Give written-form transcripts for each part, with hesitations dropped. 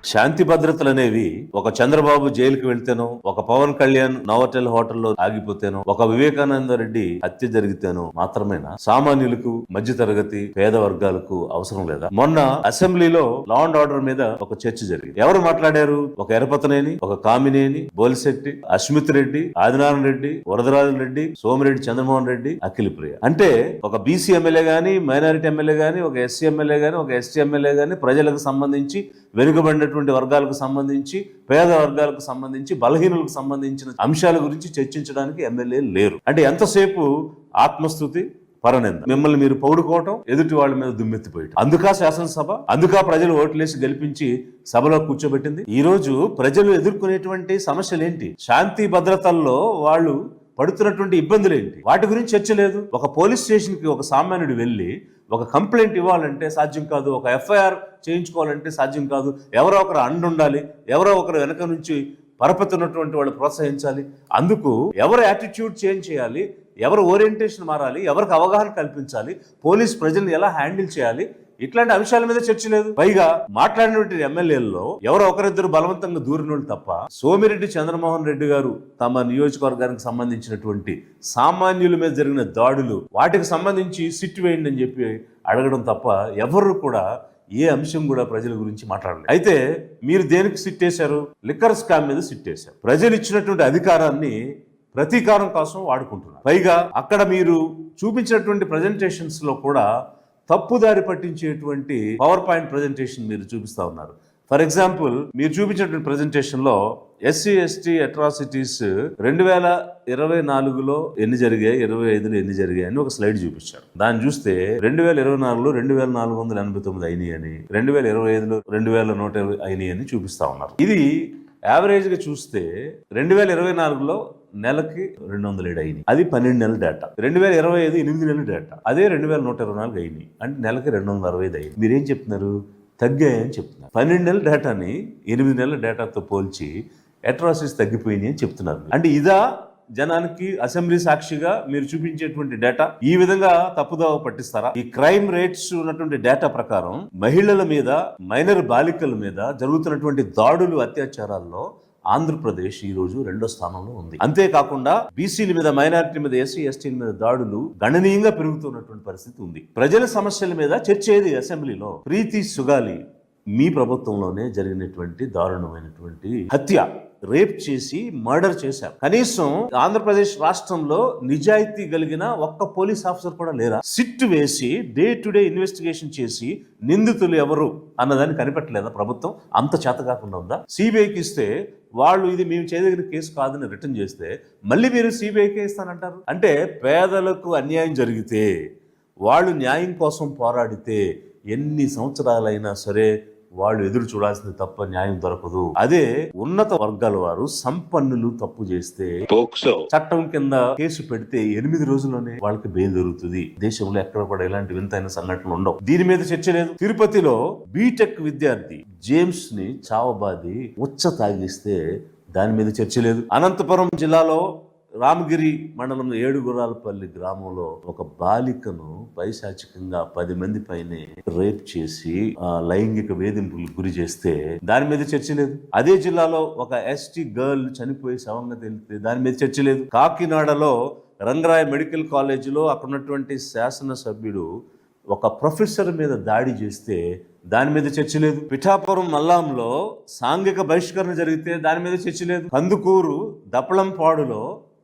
శాంతి భద్రతలు అనేవి ఒక చంద్రబాబు జైలుకి వెళ్తేనో, ఒక పవన్ కళ్యాణ్ నోవోటెల్ హోటల్లో ఆగిపోతేనో, ఒక వివేకానంద రెడ్డి హత్య జరిగితేనో మాత్రమేనా సామాన్యులకు, మధ్య తరగతి పేద వర్గాలకు అవసరం లేదా? మొన్న అసెంబ్లీలో లా అండ్ ఆర్డర్ మీద ఒక చర్చ జరిగింది. ఎవరు మాట్లాడారు? ఒక ఎరపతనేని, ఒక కామినేని, బోలిశెట్టి, అస్మిత్ రెడ్డి, ఆదినారాయణ రెడ్డి, వరదరాజు రెడ్డి, సోమిరెడ్డి చంద్రమోహన్ రెడ్డి, అఖిల ప్రియ. అంటే ఒక బీసీ ఎమ్మెల్యే గాని, మైనారిటీ ఎమ్మెల్యే గాని, ఒక ఎస్సీ ఎమ్మెల్యే గాని, ఒక ఎస్టీ ఎమ్మెల్యే గాని, ప్రజలకు సంబంధించి, వెనుకబడినటువంటి వర్గాలకు సంబంధించి, పేద వర్గాలకు సంబంధించి, బలహీనులకు సంబంధించిన అంశాల గురించి చర్చించడానికి ఎమ్మెల్యేలు లేరు. అంటే ఎంతసేపు ఆత్మస్తుతి, పరనింద, మిమ్మల్ని మీరు పౌడుకోవటం, ఎదుటి వాళ్ళ మీద దుమ్మెత్తిపోయటం. అందుకా శాసనసభ, అందుకా ప్రజలు ఓట్లేసి గెలిపించి సభలో కూర్చోబెట్టింది. ఈ రోజు ప్రజలు ఎదుర్కొనేటువంటి సమస్యలు ఏంటి? శాంతి భద్రతల్లో వాళ్ళు పడుతున్నటువంటి ఇబ్బందులు ఏంటి? వాటి గురించి చర్చ లేదు. ఒక పోలీస్ స్టేషన్ కి ఒక సామాన్యుడు వెళ్ళి ఒక కంప్లైంట్ ఇవ్వాలంటే సాధ్యం కాదు, ఒక ఎఫ్ఐఆర్ చేయించుకోవాలంటే సాధ్యం కాదు. ఎవరో ఒకరు అండుండాలి, ఎవరో ఒకరు వెనక నుంచి పరపతున్నటువంటి వాళ్ళు ప్రోత్సహించాలి. అందుకు ఎవరు యాటిట్యూడ్ చేంజ్ చేయాలి, ఎవరు ఓరియంటేషన్ మారాలి, ఎవరికి అవగాహన కల్పించాలి, పోలీస్ ప్రజల్ని ఎలా హ్యాండిల్ చేయాలి, ఇట్లాంటి అంశాల మీద చర్చ లేదు. పైగా మాట్లాడినటువంటి ఎమ్మెల్యేల్లో ఎవరో ఒకరిద్దరు బలవంతంగా దూరినోళ్ళు తప్ప, సోమిరెడ్డి చంద్రమోహన్ రెడ్డి గారు తమ నియోజకవర్గానికి సంబంధించినటువంటి సామాన్యుల మీద జరిగిన దాడులు, వాటికి సంబంధించి సిట్ వేయండి అని చెప్పి అడగడం తప్ప ఎవరు కూడా ఏ అంశం కూడా ప్రజల గురించి మాట్లాడలేదు. అయితే మీరు దేనికి సిట్ వేశారు? లిక్కర్ స్కామ్ మీద సిట్ వేశారు. ప్రజలు ఇచ్చినటువంటి అధికారాన్ని ప్రతీకారం కోసం వాడుకుంటున్నారు. పైగా అక్కడ మీరు చూపించినటువంటి ప్రజెంటేషన్స్ లో కూడా తప్పుదారి పట్టించేటువంటి పవర్ పాయింట్ ప్రజెంటేషన్ మీరు చూపిస్తా ఉన్నారు. ఫర్ ఎగ్జాంపుల్, మీరు చూపించినటువంటి ప్రజెంటేషన్ లో ఎస్సీ ఎస్టీ అట్రాసిటీస్ 2024లో ఎన్ని జరిగాయి, 25లో ఎన్ని జరిగాయి అని ఒక స్లైడ్ చూపించారు. దాన్ని చూస్తే 2024లో 2489 అయినాయి అని, 2025లో 2120 అయినాయి అని చూపిస్తా ఉన్నారు. ఇది యావరేజ్ గా చూస్తే 2024లో నెలకి 207 అయినాయి. అది 12 నెలల డేటా. 2025 8 నెలల డేటా. అదే 2124 అయినాయి. అంటే నెలకి 265 అయింది. మీరేం చెప్తున్నారు? తగ్గాయని చెప్తున్నారు. 12 నెలల డేటాని 8 నెలల డేటాతో పోల్చి అట్రాసిటీస్ తగ్గిపోయినాయి అని చెప్తున్నారు. అంటే ఇదా జనానికి అసెంబ్లీ సాక్షిగా మీరు చూపించేటువంటి డేటా? ఈ విధంగా తప్పుదోవ పట్టిస్తారా? ఈ క్రైమ్ రేట్స్ ఉన్నటువంటి డేటా ప్రకారం మహిళల మీద, మైనర్ బాలికల మీద జరుగుతున్నటువంటి దాడులు, అత్యాచారాల్లో ఆంధ్రప్రదేశ్ ఈ రోజు 2వ స్థానంలో ఉంది. అంతేకాకుండా బీసీల మీద, మైనారిటీ మీద, ఎస్సీ ఎస్టీల మీద దాడులు గణనీయంగా పెరుగుతున్నటువంటి పరిస్థితి ఉంది. ప్రజల సమస్యల మీద చర్చ ఏది అసెంబ్లీలో? ప్రీతి సుగాలి మీ ప్రభుత్వంలోనే జరిగినటువంటి దారుణమైనటువంటి హత్య, రేప్ చేసి మర్డర్ చేశారు. కనీసం ఆంధ్రప్రదేశ్ రాష్ట్రంలో నిజాయితీ కలిగిన ఒక్క పోలీస్ ఆఫీసర్ కూడా లేరా? సిట్ వేసి డే టు డే ఇన్వెస్టిగేషన్ చేసి నిందితులు ఎవరు అన్నదాన్ని కనిపెట్టలేదా ప్రభుత్వం? అంత చేత కాకుండా ఉందా? సిబిఐకి ఇస్తే వాళ్ళు ఇది మేము చేయదగిన కేసు కాదని రిటర్న్ చేస్తే మళ్ళీ మీరు సిబిఐకే ఇస్తానంటారు. అంటే పేదలకు అన్యాయం జరిగితే, వాళ్ళు న్యాయం కోసం పోరాడితే ఎన్ని సంవత్సరాలైనా సరే వాళ్ళు ఎదురు చూడాల్సింది తప్ప న్యాయం దొరకదు. అదే ఉన్నత వర్గాల వారు, సంపన్నులు తప్పు చేస్తే చట్టం కింద కేసు పెడితే 8 రోజుల్లోనే వాళ్ళకి బెయిల్ దొరుకుతుంది. దేశంలో ఎక్కడ కూడా ఇలాంటి వింతైన సంఘటనలు ఉండవు. దీని మీద చర్చ లేదు. తిరుపతిలో బీటెక్ విద్యార్థి జేమ్స్ ని చావబాది ఉచ్చ తాగిస్తే దాని మీద చర్చ లేదు. అనంతపురం జిల్లాలో రామగిరి మండలం 7 గుర్రాలపల్లి గ్రామంలో ఒక బాలికను పైశాచికంగా 10 మంది పైనే రేప్ చేసి లైంగిక వేధింపులకు గురి చేస్తే దాని మీద చర్చ లేదు. అదే జిల్లాలో ఒక ఎస్టీ గర్ల్ చనిపోయి శవంగా తేలితే దాని మీద చర్చ లేదు. కాకినాడలో రంగరాయ మెడికల్ కాలేజీలో అక్కడ ఉన్నటువంటి శాసనసభ్యుడు ఒక ప్రొఫెసర్ మీద దాడి చేస్తే దాని మీద చర్చ లేదు. పిఠాపురం మల్లాంలో సాంఘిక బహిష్కరణ జరిగితే దాని మీద చర్చ లేదు. కందుకూరు దప్పలంపాడులో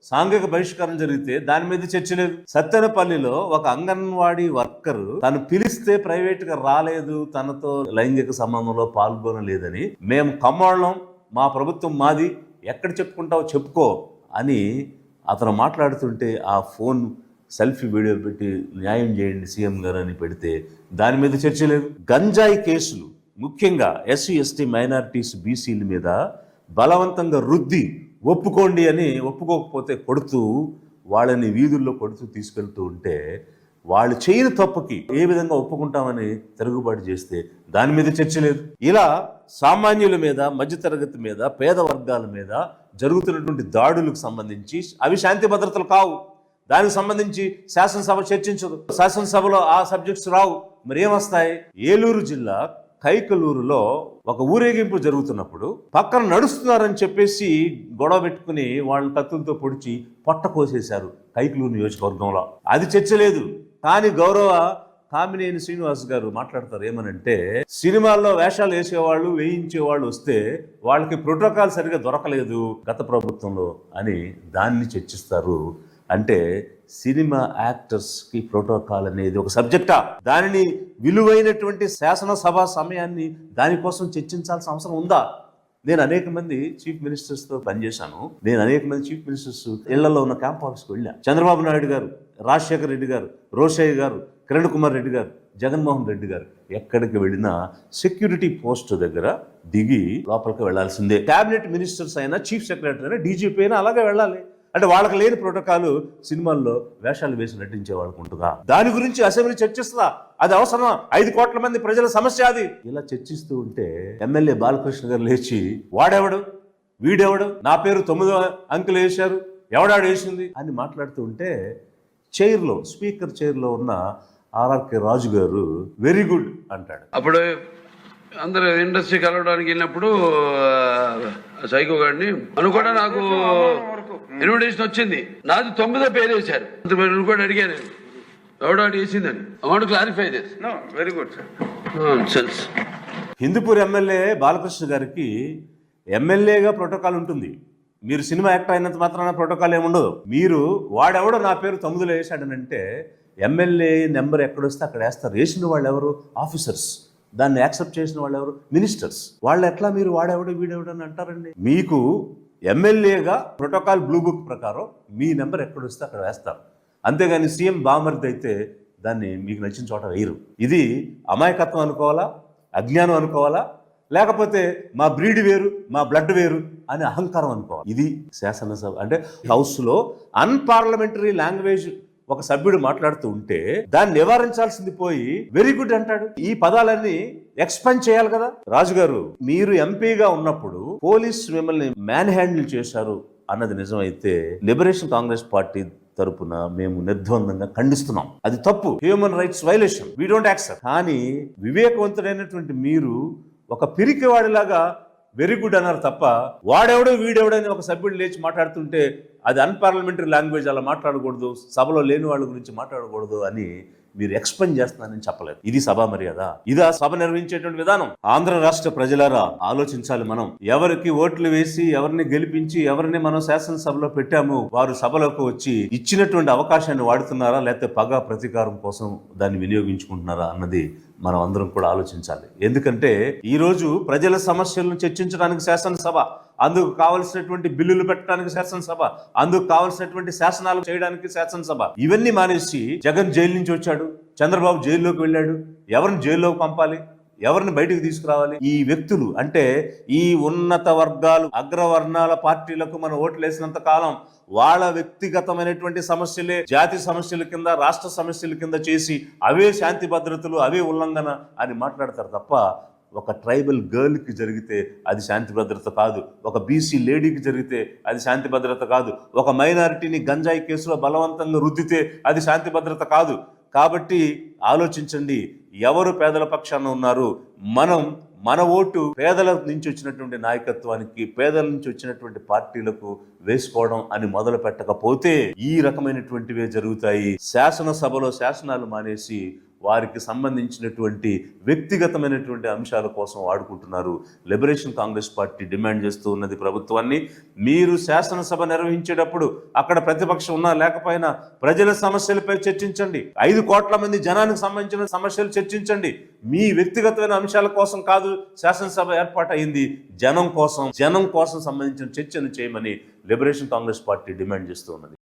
సాంఘిక బహిష్కరణ జరిగితే దాని మీద చర్చ లేదు. సత్తెనపల్లిలో ఒక అంగన్వాడీ వర్కర్ తను పిలిస్తే ప్రైవేట్ గా రాలేదు, తనతో లైంగిక సంబంధంలో పాల్గొనలేదని, మేము కమ్మోళ్ళం, మా ప్రభుత్వం మాది, ఎక్కడ చెప్పుకుంటావో చెప్పుకో అని అతను మాట్లాడుతుంటే ఆ ఫోన్ సెల్ఫీ వీడియో పెట్టి న్యాయం చేయండి సీఎం గారు అని పెడితే దాని మీద చర్చ లేదు. గంజాయి కేసులు ముఖ్యంగా ఎస్సీ ఎస్టీ మైనారిటీస్ బీసీల మీద బలవంతంగా రుద్ది ఒప్పుకోండి అని, ఒప్పుకోకపోతే కొడుతూ వాళ్ళని వీధుల్లో కొడుతూ తీసుకెళ్తూ ఉంటే వాళ్ళు చేయని తప్పుకి ఏ విధంగా ఒప్పుకుంటామని తిరుగుబాటు చేస్తే దాని మీద చర్చ లేదు. ఇలా సామాన్యుల మీద, మధ్యతరగతి మీద, పేద వర్గాల మీద జరుగుతున్నటువంటి దాడులకు సంబంధించి అవి శాంతి భద్రతలు కావు. దానికి సంబంధించి శాసనసభ చర్చించదు. శాసనసభలో ఆ సబ్జెక్ట్స్ రావు. మరి ఏమొస్తాయి? ఏలూరు జిల్లా కైకలూరులో ఒక ఊరేగింపు జరుగుతున్నప్పుడు పక్కన నడుస్తున్నారని చెప్పేసి గొడవ పెట్టుకుని వాళ్ళని కత్తులతో పొడిచి పొట్ట కోసేశారు కైకలూరు నియోజకవర్గంలో. అది చర్చ లేదు. కానీ గౌరవ కామినేని శ్రీనివాస్ గారు మాట్లాడతారు ఏమనంటే, సినిమాల్లో వేషాలు వేసేవాళ్ళు వేయించేవాళ్ళు వస్తే వాళ్ళకి ప్రోటోకాల్ సరిగా దొరకలేదు గత ప్రభుత్వంలో అని దాన్ని చర్చిస్తారు. అంటే సినిమా యాక్టర్స్కి ప్రోటోకాల్ అనేది ఒక సబ్జెక్టా? దానిని విలువైనటువంటి శాసనసభ సమయాన్ని దానికోసం చర్చించాల్సిన అవసరం ఉందా? నేను అనేక మంది చీఫ్ మినిస్టర్స్తో పనిచేశాను. నేను అనేక మంది చీఫ్ మినిస్టర్స్ ఇళ్లలో ఉన్న క్యాంప్ ఆఫీస్కి వెళ్ళా. చంద్రబాబు నాయుడు గారు, రాజశేఖర్ రెడ్డి గారు, రోషయ్య గారు, కిరణ్ కుమార్ రెడ్డి గారు, జగన్మోహన్ రెడ్డి గారు ఎక్కడికి వెళ్ళినా సెక్యూరిటీ పోస్ట్ దగ్గర దిగి లోపలికి వెళ్లాల్సిందే. క్యాబినెట్ మినిస్టర్స్ అయినా, చీఫ్ సెక్రటరీ అయినా, డీజీపీ అయినా అలాగే వెళ్ళాలి. అంటే వాళ్ళకి లేని ప్రోటోకాల్ సినిమాల్లో వేషాలు వేసి నటించే వాళ్ళకు ఉంటుందా? దాని గురించి అసెంబ్లీ చర్చిస్తుందా? అది అవసరమా? 5 కోట్ల మంది ప్రజల సమస్య అది. ఇలా చర్చిస్తూ ఉంటే ఎమ్మెల్యే బాలకృష్ణ గారు లేచి వాడెవడు, వీడెవడు, నా పేరు 9వ అంకెలు వేశారు, ఎవడాడు వేసింది అని మాట్లాడుతూ ఉంటే చైర్లో, స్పీకర్ చైర్లో ఉన్న ఆర్ఆర్కే రాజు గారు వెరీ గుడ్ అంటాడు. అప్పుడు అందరు ఇండస్ట్రీ కలవడానికి వెళ్ళినప్పుడు సైకో గారిని అనుకోడా నాకు ఇన్విటేషన్ వచ్చింది. నాది 9వ పేరు వేశారు. కూడా అడిగాను ఎవడో వేసిందని. Amount clarify this. Very good sense. Hindupur MLA Balakrishna గారికి ఎమ్మెల్యేగా ప్రోటోకాల్ ఉంటుంది. మీరు సినిమా యాక్టర్ అయినంత మాత్రాన ప్రోటోకాల్ ఏముండదు. మీరు వాడెవడో నా పేరు 9లో వేశాడనంటే ఎమ్మెల్యే నెంబర్ ఎక్కడొస్తే అక్కడ వేస్తారు. వేసిన వాళ్ళు ఎవరు? ఆఫీసర్స్. దాన్ని యాక్సెప్ట్ చేసిన వాళ్ళు ఎవరు? మినిస్టర్స్. వాళ్ళు ఎట్లా మీరు వాడెవడు వీడెవడు అని అంటారండి? మీకు ఎమ్మెల్యేగా ప్రోటోకాల్ బ్లూ బుక్ ప్రకారం మీ నెంబర్ ఎక్కడొస్తే అక్కడ వేస్తారు. అంతేగాని సీఎం బామర్ది అయితే దాన్ని మీకు నచ్చిన చోట వేయరు. ఇది అమాయకత్వం అనుకోవాలా, అజ్ఞానం అనుకోవాలా, లేకపోతే మా బ్రీడ్ వేరు, మా బ్లడ్ వేరు అని అహంకారం అనుకోవాలి. ఇది శాసనసభ అంటే. హౌస్లో అన్పార్లమెంటరీ లాంగ్వేజ్ ఒక సభ్యుడు మాట్లాడుతూ ఉంటే దాన్ని నివారించాల్సింది పోయి వెరీ గుడ్ అంటాడు. ఈ పదాలన్నీ ఎక్స్పాండ్ చేయాలి కదా. రాజుగారు, మీరు ఎంపీగా ఉన్నప్పుడు పోలీస్ మిమ్మల్ని మ్యాన్ హ్యాండిల్ చేశారు అన్నది నిజమైతే లిబరేషన్ కాంగ్రెస్ పార్టీ తరపున మేము నిర్ద్వందంగా ఖండిస్తున్నాం. అది తప్పు, human rights violation, we don't accept. కానీ వివేకవంతుడైనటువంటి మీరు ఒక పిరికివాడిలాగా వెరీ గుడ్ అన్నారు తప్ప వాడెవడో వీడెవడని ఒక సభ్యుడు లేచి మాట్లాడుతుంటే అది అన్పార్లమెంటరీ లాంగ్వేజ్, అలా మాట్లాడకూడదు, సభలో లేని వాళ్ళ గురించి మాట్లాడకూడదు అని మీరు ఎక్స్ప్లెయిన్ చేస్తున్నారని చెప్పలేదు. ఇది సభా మర్యాద? ఇదా సభ నిర్వహించేటువంటి విధానం? ఆంధ్ర రాష్ట్ర ప్రజలారా ఆలోచించాలి. మనం ఎవరికి ఓట్లు వేసి ఎవరిని గెలిపించి ఎవరిని మనం శాసనసభలో పెట్టాము, వారు సభలోకి వచ్చి ఇచ్చినటువంటి అవకాశాన్ని వాడుతున్నారా, లేకపోతే పగ ప్రతీకారం కోసం దాన్ని వినియోగించుకుంటున్నారా అన్నది మనం అందరం కూడా ఆలోచించాలి. ఎందుకంటే ఈరోజు ప్రజల సమస్యలను చర్చించడానికి శాసనసభ, అందుకు కావలసినటువంటి బిల్లులు పెట్టడానికి శాసనసభ, అందుకు కావలసినటువంటి శాసనాలు చేయడానికి శాసనసభ, ఇవన్నీ మానేసి జగన్ జైలు నుంచి వచ్చాడు, చంద్రబాబు జైల్లోకి వెళ్ళాడు. ఎవరిని జైల్లోకి పంపాలి, ఎవరిని బయటకు తీసుకురావాలి? ఈ వ్యక్తులు అంటే ఈ ఉన్నత వర్గాలు, అగ్రవర్ణాల పార్టీలకు మనం ఓట్లు వేసినంత కాలం వాళ్ళ వ్యక్తిగతమైనటువంటి సమస్యలే జాతి సమస్యల కింద, రాష్ట్ర సమస్యల కింద చేసి అవే శాంతి భద్రతలు, అవే ఉల్లంఘన అని మాట్లాడతారు తప్ప ఒక ట్రైబల్ గర్ల్కి జరిగితే అది శాంతి భద్రత కాదు, ఒక బీసీ లేడీకి జరిగితే అది శాంతి భద్రత కాదు, ఒక మైనారిటీని గంజాయి కేసులో బలవంతంగా రుద్దితే అది శాంతి భద్రత కాదు. కాబట్టి ఆలోచించండి, ఎవరు పేదల పక్షాన ఉన్నారు. మన ఓటు పేదల నుంచి వచ్చినటువంటి నాయకత్వానికి, పేదల నుంచి వచ్చినటువంటి పార్టీలకు వేసుకోవడం అని మొదలు పెట్టకపోతే ఈ రకమైనటువంటివే జరుగుతాయి. శాసనసభలో శాసనాలు మానేసి వారికి సంబంధించినటువంటి వ్యక్తిగతమైనటువంటి అంశాల కోసం వాడుకుంటున్నారు. లిబరేషన్ కాంగ్రెస్ పార్టీ డిమాండ్ చేస్తూ ఉన్నది ప్రభుత్వాన్ని, మీరు శాసనసభ నిర్వహించేటప్పుడు అక్కడ ప్రతిపక్షం ఉన్నా లేకపోయినా ప్రజల సమస్యలపై చర్చించండి. 5 కోట్ల మంది జనానికి సంబంధించిన సమస్యలు చర్చించండి. మీ వ్యక్తిగతమైన అంశాల కోసం కాదు శాసనసభ ఏర్పాటు అయింది, జనం కోసం సంబంధించిన చర్చను చేయమని లిబరేషన్ కాంగ్రెస్ పార్టీ డిమాండ్ చేస్తూ ఉన్నది.